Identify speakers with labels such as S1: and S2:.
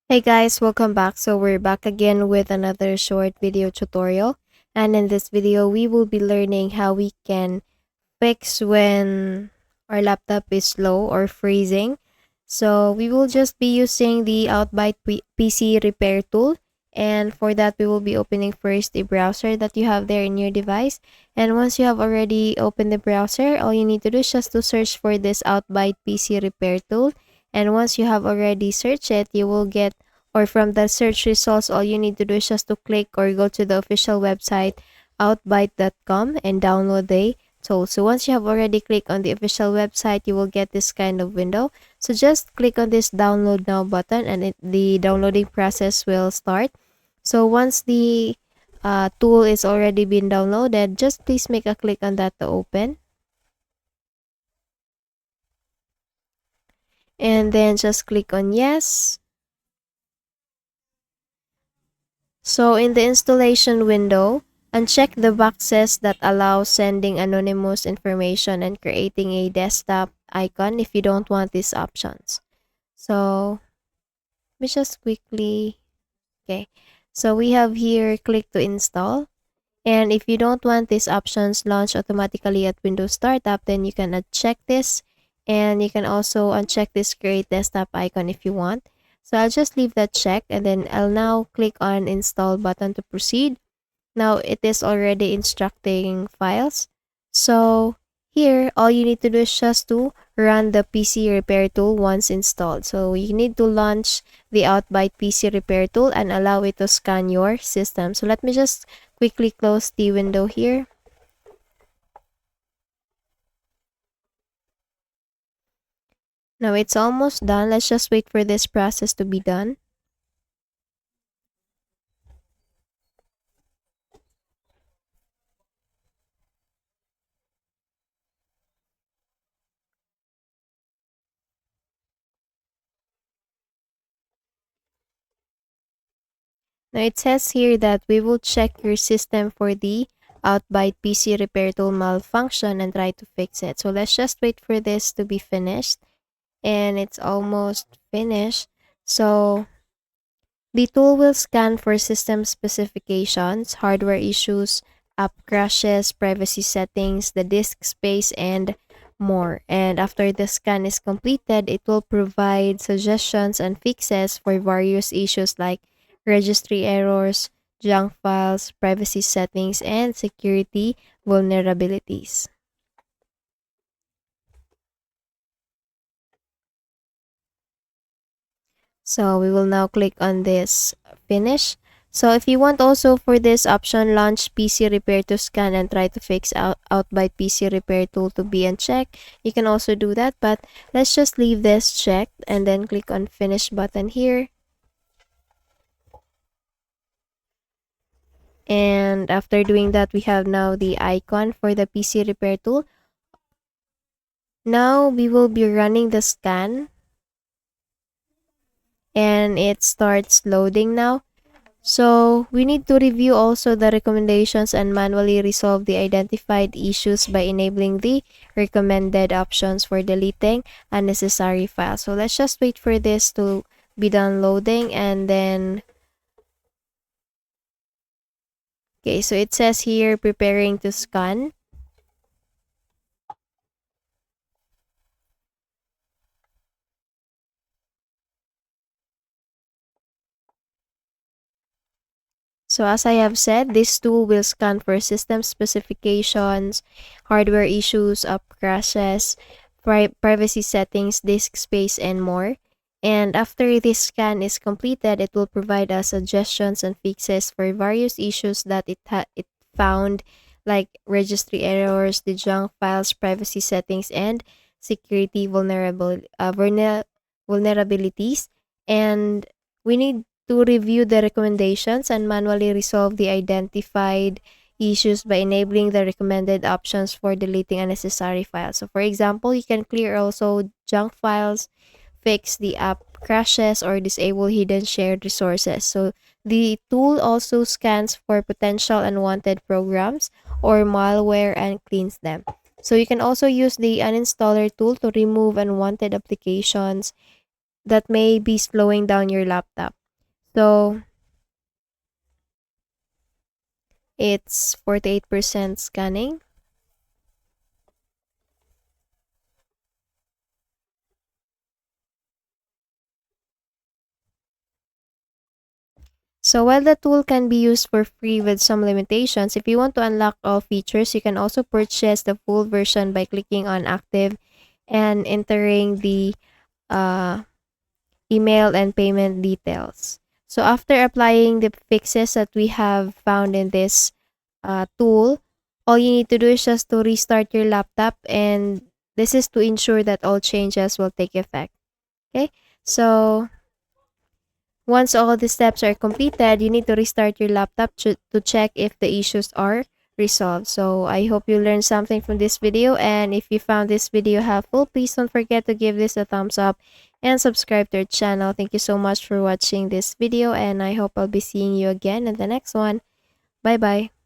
S1: Hey guys, welcome back. So we're back again with another short video tutorial. And in this video, we will be learning how we can fix when our laptop is slow or freezing. So we will just be using the Outbyte PC repair tool. And for that, we will be opening first the browser that you have there in your device. And once you have already opened the browser, all you need to do is just to search for this Outbyte PC repair tool. And once you have already searched it, you will get, or from the search results, all you need to do is just to click or go to the official website outbyte.com and download the tool. So once you have already clicked on the official website, you will get this kind of window. So just click on this download now button and the downloading process will start. So once the tool is already been downloaded, just please make a click on that to open. And then just click on yes. So in the installation window, uncheck the boxes that allow sending anonymous information and creating a desktop icon if you don't want these options. So let me just quickly, okay. So we have here click to install. And if you don't want these options launch automatically at Windows Startup, then you can uncheck this. And you can also uncheck this create desktop icon if you want. So I'll just leave that checked and then I'll now click on install button to proceed. Now it is already instructing files. So here, all you need to do is just to run the PC repair tool once installed. So you need to launch the Outbyte PC repair tool and allow it to scan your system. So let me just quickly close the window here. Now it's almost done. Let's just wait for this process to be done. Now it says here that we will check your system for the Outbyte PC repair tool malfunction and try to fix it. So let's just wait for this to be finished. And it's almost finished. So the tool will scan for system specifications, hardware issues, app crashes, privacy settings, the disk space, and more. And after the scan is completed, it will provide suggestions and fixes for various issues like registry errors, junk files, privacy settings, and security vulnerabilities. So we will now click on this finish. So if you want also for this option, launch PC repair to scan and try to fix out by PC repair tool to be unchecked, you can also do that. But let's just leave this checked and then click on finish button here. And after doing that, we have now the icon for the PC repair tool. Now we will be running the scan. And it starts loading now. So we need to review also the recommendations and manually resolve the identified issues by enabling the recommended options for deleting unnecessary files. So let's just wait for this to be done loading and then okay, so it says here preparing to scan. So as I have said, this tool will scan for system specifications, hardware issues, app crashes, privacy settings, disk space, and more. And after this scan is completed, it will provide us suggestions and fixes for various issues that it found, like registry errors, the junk files, privacy settings, and security vulnerabilities. And we need to review the recommendations and manually resolve the identified issues by enabling the recommended options for deleting unnecessary files. So for example, you can clear also junk files, fix the app crashes, or disable hidden shared resources. So the tool also scans for potential unwanted programs or malware and cleans them. So you can also use the uninstaller tool to remove unwanted applications, that may be slowing down your laptop. So it's 48% scanning. So while the tool can be used for free with some limitations, if you want to unlock all features, you can also purchase the full version by clicking on active and entering the uh, email and payment details. So after applying the fixes that we have found in this tool, all you need to do is just to restart your laptop, and this is to ensure that all changes will take effect. Okay, so once all the steps are completed, you need to restart your laptop to check if the issues are resolved. So I hope you learned something from this video, and if you found this video helpful, please don't forget to give this a thumbs up and subscribe to our channel. Thank you so much for watching this video, and I hope I'll be seeing you again in the next one. Bye bye.